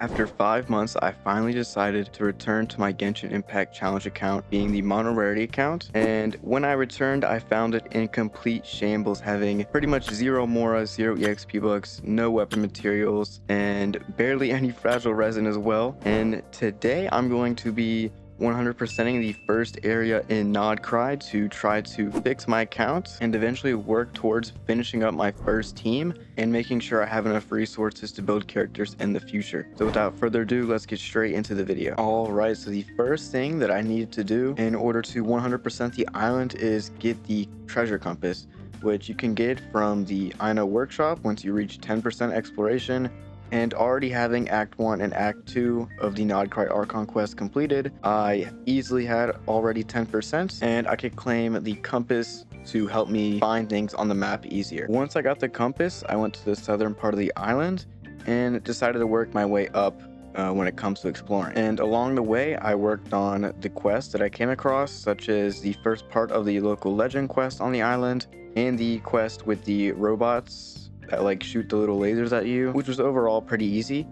After 5 months, I finally decided to return to my Genshin Impact Challenge account, being the Mono Rarity account, and when I returned, I found it in complete shambles, having pretty much 0 Mora, 0 EXP bucks, no weapon materials, and barely any fragile resin as well. And today, I'm going to be 100%ing the first area in Nodcry to try to fix my account and eventually work towards finishing up my first team and making sure I have enough resources to build characters in the future. So without further ado, let's get straight into the video. Alright, so the first thing that I needed to do in order to 100% the island is get the treasure compass, which you can get from the Ino workshop once you reach 10% exploration. And already having Act 1 and Act 2 of the Nodcry Archon quest completed, I easily had already 10%, and I could claim the compass to help me find things on the map easier. Once I got the compass, I went to the southern part of the island and decided to work my way up when it comes to exploring. And along the way, I worked on the quests that I came across, such as the first part of the local legend quest on the island and the quest with the robots that like shoot the little lasers at you, which was overall pretty easy.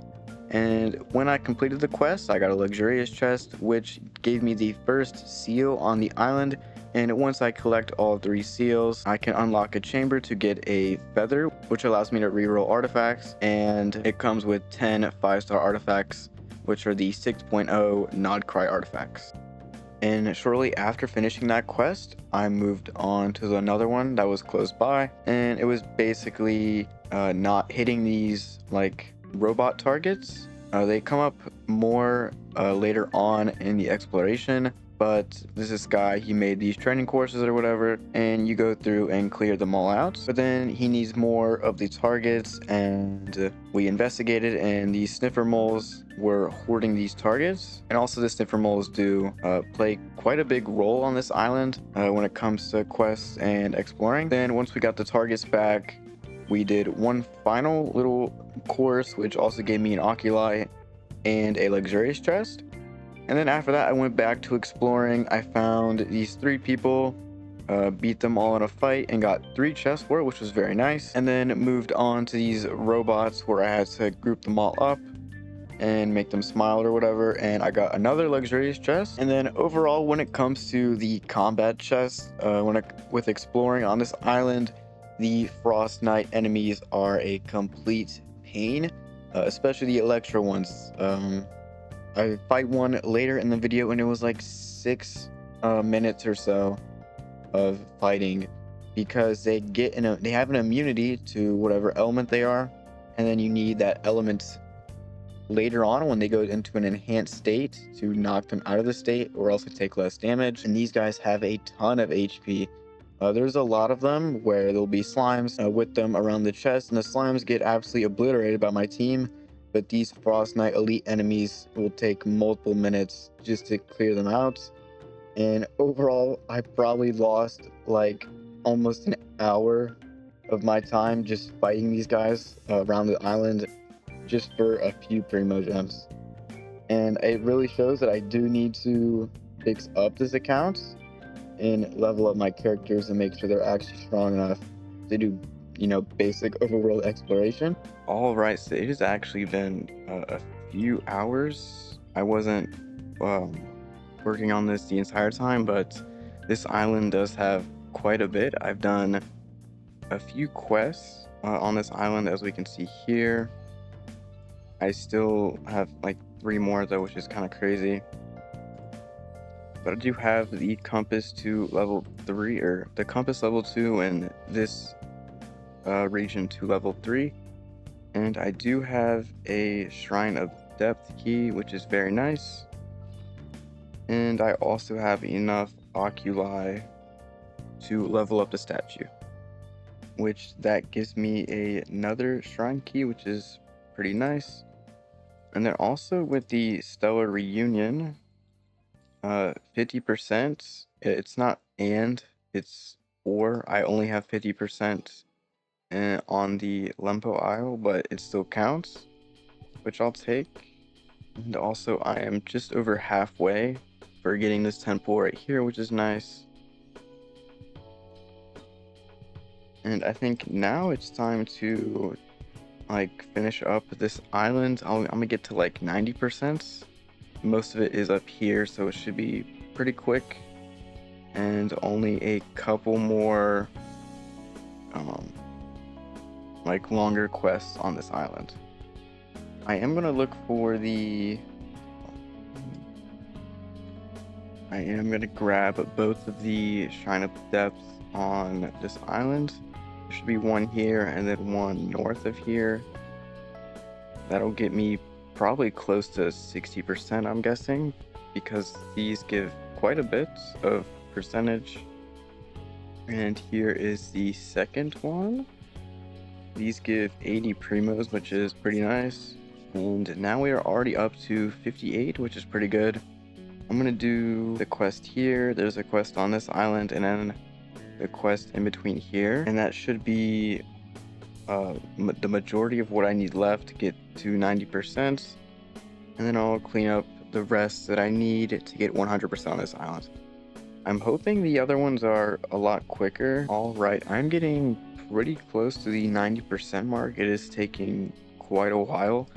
And when I completed the quest, I got a luxurious chest, which gave me the first seal on the island. And once I collect all 3 seals, I can unlock a chamber to get a feather, which allows me to reroll artifacts. And it comes with 10 5-star artifacts, which are the 6.0 Nodcry artifacts. And shortly after finishing that quest, I moved on to another one that was close by, and it was basically not hitting these like robot targets. They come up more later on in the exploration, but there's this guy, he made these training courses or whatever, and you go through and clear them all out. But then he needs more of the targets, and we investigated, and these sniffer moles were hoarding these targets. And also the sniffer moles do play quite a big role on this island when it comes to quests and exploring. Then once we got the targets back, we did one final little course, which also gave me an oculi and a luxurious chest. And then after that, I went back to exploring. I found these 3 people, beat them all in a fight, and got 3 chests for it, which was very nice. And then moved on to these robots where I had to group them all up and make them smile or whatever, and I got another luxurious chest. And then overall, when it comes to the combat chests, with exploring on this island, the Frost Knight enemies are a complete pain, especially the Electro ones. I fight one later in the video, and it was like 6 minutes or so of fighting, because they have an immunity to whatever element they are, and then you need that element later on when they go into an enhanced state to knock them out of the state, or else they take less damage. And these guys have a ton of HP. There's a lot of them where there'll be slimes with them around the chest, and the slimes get absolutely obliterated by my team. But these Frost Knight elite enemies will take multiple minutes just to clear them out. And overall, I probably lost like almost an hour of my time just fighting these guys around the island just for a few primo gems. And it really shows that I do need to fix up this account and level up my characters and make sure they're actually strong enough to do, basic overworld exploration. All right, so it has actually been a few hours. I wasn't working on this the entire time, but this island does have quite a bit. I've done a few quests on this island, as we can see here. I still have like 3 more though, which is kind of crazy. But I do have the compass to level 3, or the compass level 2 in this region to level 3. And I do have a Shrine of Depth key, which is very nice. And I also have enough oculi to level up the statue, which that gives me another shrine key, which is pretty nice. And then also with the Stellar Reunion, 50%, it's not and, it's or. I only have 50% on the Lempo Isle, but it still counts, which I'll take. And also I am just over halfway for getting this temple right here, which is nice. And I think now it's time to like finish up this island, I'm gonna get to like 90%. Most of it is up here, so it should be pretty quick, and only a couple more like longer quests on this island. I am gonna look for the I am gonna grab both of the Shrine of Depth on this island. There should be one here and then one north of here. That'll get me probably close to 60%, I'm guessing, because these give quite a bit of percentage. And here is the second one. These give 80 primos, which is pretty nice. And now we are already up to 58, which is pretty good. I'm gonna do the quest here. There's a quest on this island, and then the quest in between here. And that should be the majority of what I need left to get to 90%. And then I'll clean up the rest that I need to get 100% on this island. I'm hoping the other ones are a lot quicker. All right, I'm getting pretty close to the 90% mark. It is taking quite a while.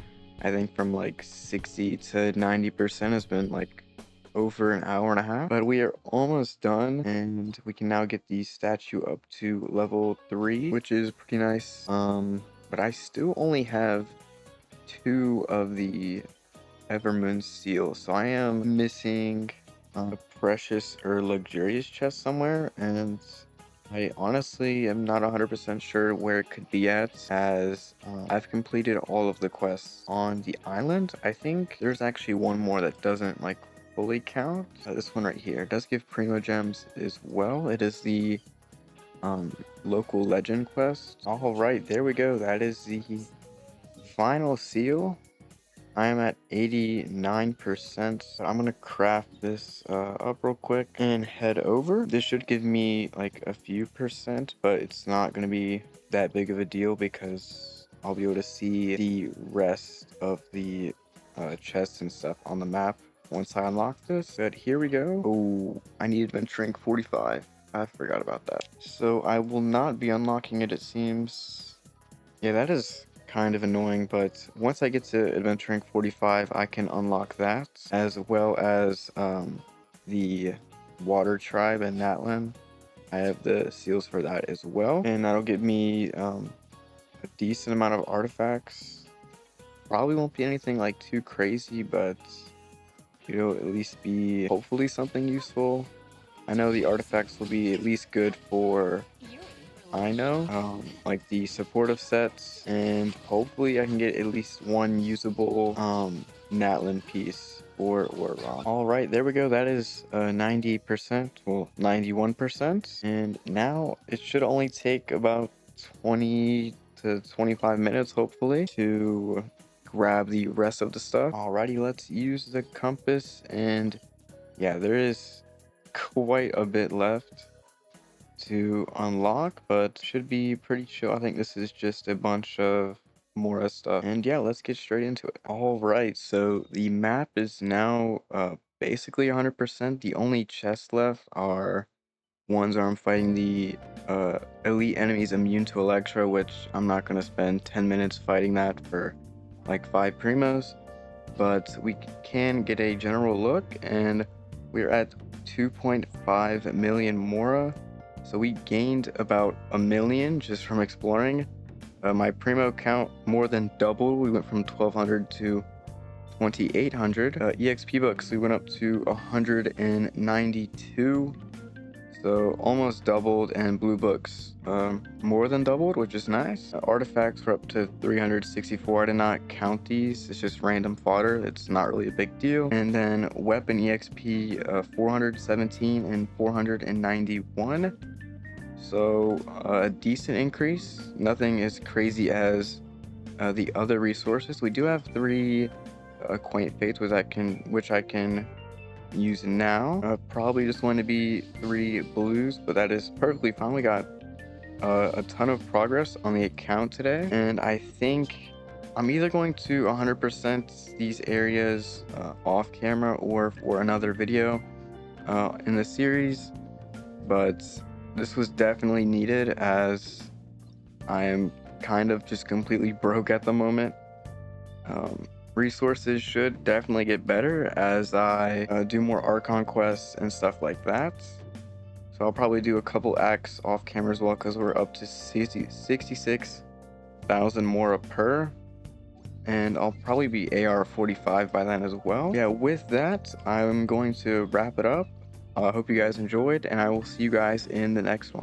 I think from like 60 to 90% has been like over an hour and a half, but we are almost done, and we can now get the statue up to level 3, which is pretty nice. But I still only have 2 of the Evermoon seal, so I am missing a precious or luxurious chest somewhere, and I honestly am not 100% sure where it could be at, as I've completed all of the quests on the island. I think there's actually one more that doesn't like fully count. This one right here does give primo gems as well. It is the local legend quest. All right, there we go. That is the final seal. I am at 89%, so I'm gonna craft this up real quick and head over. This should give me like a few percent, but it's not gonna be that big of a deal because I'll be able to see the rest of the chests and stuff on the map once I unlock this. But here we go. Oh, I need adventure rank 45. I forgot about that. So I will not be unlocking it, it seems. Yeah, that is kind of annoying, but once I get to adventure rank 45, I can unlock that, as well as the water tribe in Natlan. I have the seals for that as well, and that'll give me a decent amount of artifacts. Probably won't be anything like too crazy, but it'll at least be hopefully something useful. I know the artifacts will be at least good for like the supportive sets, and hopefully I can get at least one usable Natlan piece or rock. All right, there we go. That is 90%, well 91%, and now it should only take about 20 to 25 minutes hopefully to grab the rest of the stuff. Alrighty, let's use the compass, and yeah, there is quite a bit left to unlock, but should be pretty chill. I think this is just a bunch of Mora stuff, and yeah, let's get straight into it. All right, so the map is now basically 100%. The only chests left are ones where I'm fighting the elite enemies immune to Electro, which I'm not going to spend 10 minutes fighting that for like 5 primos, but we can get a general look, and we're at 2.5 million Mora. So we gained about 1 million just from exploring. My primo count more than doubled. We went from 1200 to 2800. EXP books, we went up to 192. So almost doubled, and blue books more than doubled, which is nice. Artifacts were up to 364. I did not count these. It's just random fodder. It's not really a big deal. And then weapon EXP 417 and 491. So a decent increase. Nothing as crazy as the other resources. We do have 3 quaint fates, which I can use now. Probably just going to be 3 blues, but that is perfectly fine. We got a ton of progress on the account today, and I think I'm either going to 100% these areas off camera or for another video in the series, but this was definitely needed, as I am kind of just completely broke at the moment. Resources should definitely get better as I do more Archon quests and stuff like that. So I'll probably do a couple acts off camera as well, because we're up to 66,000 more per. And I'll probably be AR 45 by then as well. Yeah, with that, I'm going to wrap it up. I hope you guys enjoyed, and I will see you guys in the next one.